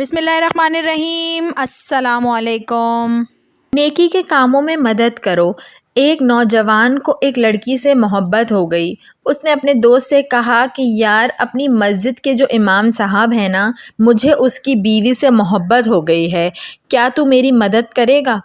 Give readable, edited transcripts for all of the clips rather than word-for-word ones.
बिस्मिल्लाहिर्रहमानिर्रहीम। अस्सलाम वालेकुम। नेकी के कामों में मदद करो। एक नौजवान को एक लड़की से मोहब्बत हो गई। उसने अपने दोस्त से कहा कि यार, अपनी मस्जिद के जो इमाम साहब हैं ना, मुझे उसकी बीवी से मोहब्बत हो गई है, क्या तू मेरी मदद करेगा?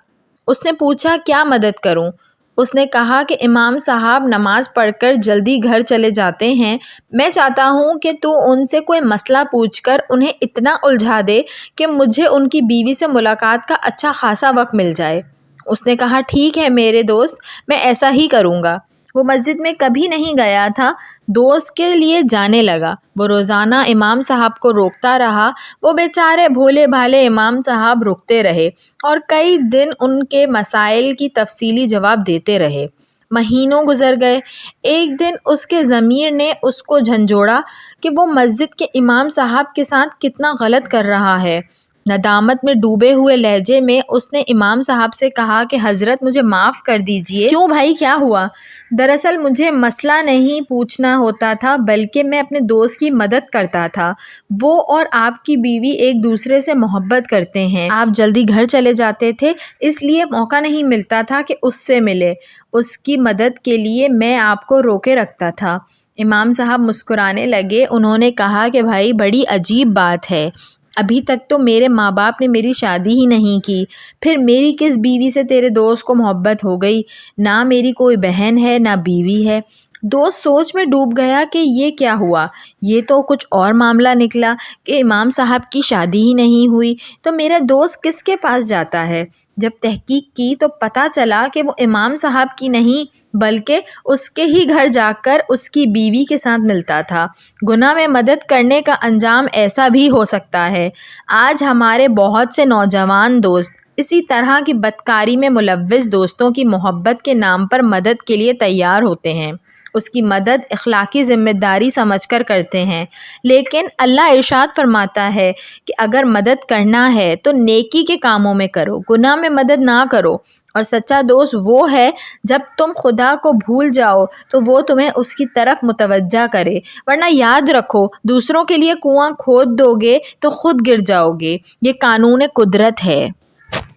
उसने पूछा, क्या मदद करूं? उसने कहा कि इमाम साहब नमाज पढ़कर जल्दी घर चले जाते हैं। मैं चाहता हूं कि तू उनसे कोई मसला पूछकर उन्हें इतना उलझा दे कि मुझे उनकी बीवी से मुलाकात का अच्छा खासा वक्त मिल जाए। उसने कहा, ठीक है मेरे दोस्त, मैं ऐसा ही करूँगा। वो मस्जिद में कभी नहीं गया था, दोस्त के लिए जाने लगा। वो रोज़ाना इमाम साहब को रोकता रहा। वो बेचारे भोले भाले इमाम साहब रुकते रहे और कई दिन उनके मसाइल की तफसीली जवाब देते रहे। महीनों गुजर गए। एक दिन उसके ज़मीर ने उसको झंझोड़ा कि वो मस्जिद के इमाम साहब के साथ कितना गलत कर रहा है। नदामत में डूबे हुए लहजे में उसने इमाम साहब से कहा कि हज़रत, मुझे माफ़ कर दीजिए। क्यों भाई, क्या हुआ? दरअसल मुझे मसला नहीं पूछना होता था, बल्कि मैं अपने दोस्त की मदद करता था। वो और आपकी बीवी एक दूसरे से मोहब्बत करते हैं। आप जल्दी घर चले जाते थे, इसलिए मौका नहीं मिलता था कि उससे मिले। उसकी मदद के लिए मैं आपको रोके रखता था। इमाम साहब मुस्कुराने लगे। उन्होंने कहा कि भाई, बड़ी अजीब बात है, अभी तक तो मेरे माँ बाप ने मेरी शादी ही नहीं की, फिर मेरी किस बीवी से तेरे दोस्त को मोहब्बत हो गई? ना मेरी कोई बहन है ना बीवी है। दोस्त सोच में डूब गया कि ये क्या हुआ। ये तो कुछ और मामला निकला कि इमाम साहब की शादी ही नहीं हुई, तो मेरा दोस्त किसके पास जाता है? जब तहकीक की तो पता चला कि वो इमाम साहब की नहीं, बल्कि उसके ही घर जाकर उसकी बीवी के साथ मिलता था। गुनाह में मदद करने का अंजाम ऐसा भी हो सकता है। आज हमारे बहुत से नौजवान दोस्त इसी तरह की बदकारी में मुलव्विस दोस्तों की मोहब्बत के नाम पर मदद के लिए तैयार होते हैं। उसकी मदद इखलाकी ज़िम्मेदारी समझकर करते हैं, लेकिन अल्लाह इरशाद फरमाता है कि अगर मदद करना है तो नेकी के कामों में करो, गुनाह में मदद ना करो। और सच्चा दोस्त वो है जब तुम खुदा को भूल जाओ तो वो तुम्हें उसकी तरफ मुतवज्जा करे, वरना याद रखो, दूसरों के लिए कुआं खोद दोगे तो खुद गिर जाओगे। ये कानून कुदरत है।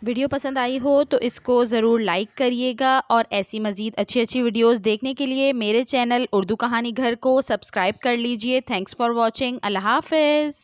वीडियो पसंद आई हो तो इसको ज़रूर लाइक करिएगा और ऐसी मज़ीद अच्छी अच्छी वीडियोस देखने के लिए मेरे चैनल उर्दू कहानी घर को सब्सक्राइब कर लीजिए। Thanks for watching. अल्लाह हाफ़िज़।